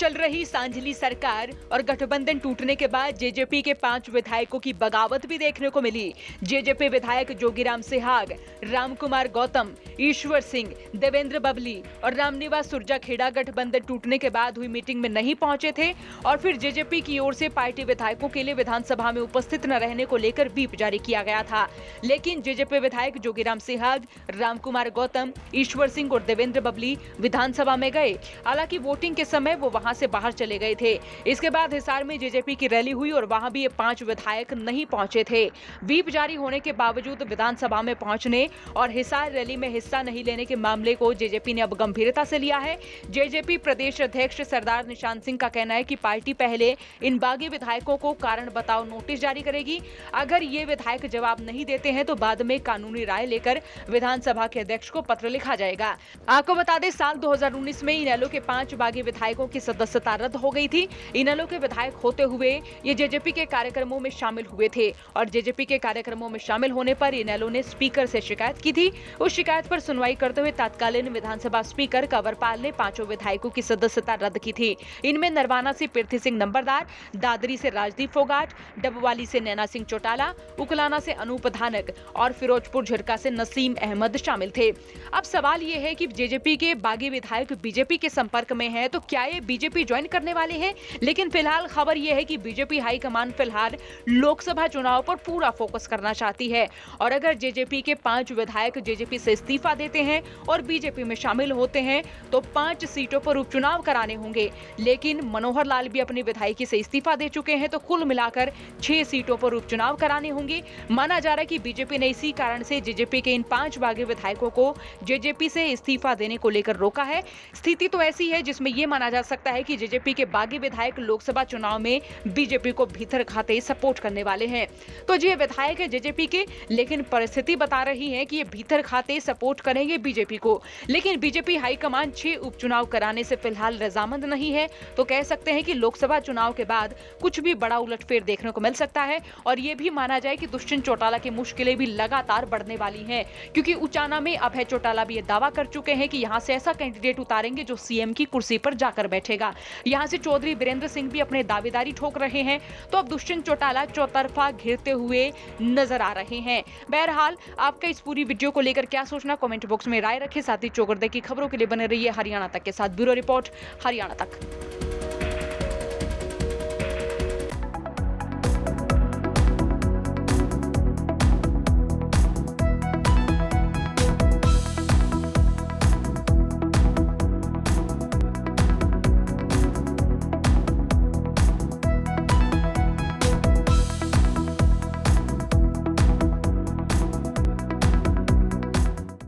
चल रही सांझली सरकार और गठबंधन टूटने के बाद जेजेपी के 5 विधायकों की बगावत भी देखने को मिली। जेजेपी विधायक जोगीराम सिहाग, रामकुमार गौतम, ईश्वर सिंह, देवेंद्र बबली और रामनिवास सुरजाखेड़ा गठबंधन टूटने के बाद हुई मीटिंग में नहीं पहुंचे थे और फिर जेजेपी की ओर से पार्टी विधायकों के लिए विधानसभा में उपस्थित न रहने को लेकर व्हिप जारी किया गया था। लेकिन जेजेपी विधायक जोगीराम सिहाग, रामकुमार गौतम, ईश्वर सिंह और देवेंद्र बबली विधानसभा में गए। हालांकि वोटिंग के समय वो वहां से बाहर चले गए थे। इसके बाद हिसार में जेजेपी की रैली हुई और वहां भी ये 5 विधायक नहीं पहुंचे थे। व्हिप जारी होने के बावजूद विधानसभा में पहुंचने और हिसार रैली में हिस्सा नहीं लेने के मामले को जेजेपी ने अब गंभीरता से लिया है। जेजेपी प्रदेश अध्यक्ष सरदार निशान सिंह का कहना है कि पार्टी पहले इन बागी विधायकों को कारण बताओ नोटिस जारी करेगी। अगर ये विधायक जवाब नहीं देते हैं तो बाद में कानूनी राय लेकर विधानसभा के अध्यक्ष को पत्र लिखा जाएगा। आपको बता दें, साल 2019 में इनेलो के 5 बागी विधायकों की सदस्यता रद्द हो गई थी। इनेलो के विधायक होते हुए ये जेजेपी के कार्यक्रमों में शामिल हुए थे और जेजेपी के कार्यक्रमों में शामिल होने पर इनेलो ने स्पीकर से शिकायत की थी। उस शिकायत पर सुनवाई करते हुए तत्कालीन विधानसभा स्पीकर कंवरपाल ने 5 विधायकों की सदस्यता रद्द की थी। इनमें नरवाना से पृथ्वी सिंह नंबरदार, दादरी से राजदीप फोगाट, डबवाली से नैना सिंह चौटाला, उकलाना से अनूप धानक और फिरोजपुर झिरका से नसीम अहमद शामिल थे। अब सवाल ये है कि जेजेपी के बागी विधायक बीजेपी के संपर्क में हैं, तो क्या ये बीजेपी ज्वाइन करने वाले हैं? लेकिन फिलहाल खबर यह है कि बीजेपी हाईकमान फिलहाल लोकसभा चुनाव पर पूरा फोकस करना चाहती है और अगर जेजेपी के 5 विधायक जेजेपी से इस्तीफा देते हैं और बीजेपी में शामिल होते हैं तो 5 सीटों पर उपचुनाव कराने होंगे। लेकिन मनोहर लाल भी अपनी विधायकी से इस्तीफा दे चुके हैं, तो कुल मिलाकर 6 सीटों पर उपचुनाव कराने होंगे। माना जा रहा है कि बीजेपी ने इसी कारण से जेजेपी के इन 5 बागी विधायकों को जेजेपी से इस्तीफा देने को लेकर रोका है। स्थिति तो ऐसी है जिसमें यह माना जा सकता है कि जेजेपी के बागी विधायक लोकसभा चुनाव में बीजेपी को भीतर खाते सपोर्ट करने वाले हैं। तो ये विधायक है जेजेपी के, लेकिन परिस्थिति बता रही है कि ये भीतर खाते सपोर्ट करेंगे बीजेपी को। लेकिन बीजेपी हाईकमान 6 उपचुनाव कराने से फिलहाल रजामंद नहीं है। तो कह सकते हैं कि लोकसभा चुनाव के बाद कुछ भी बड़ा उलटफेर देखने को मिल सकता है और ये भी माना जाए कि दुष्यंत चौटाला की मुश्किलें भी लगातार बढ़ने वाली हैं, क्योंकि उचाना में अभय चौटाला भी ये दावा कर चुके हैं कि यहां से ऐसा कैंडिडेट उतारेंगे जो सीएम की कुर्सी पर जाकर बैठेगा। यहां से चौधरी वीरेंद्र सिंह भी अपने दावेदारी ठोक रहे हैं। तो अब दुष्यंत चौटाला चौतरफा घिरते हुए नजर आ रहे हैं। बहरहाल आपका इस पूरी वीडियो को लेकर क्या सोचना, कमेंट बॉक्स में राय रखें। साथ ही चौगरदे की खबरों के लिए बने रहिए हरियाणा तक के साथ। ब्यूरो रिपोर्ट, हरियाणा तक।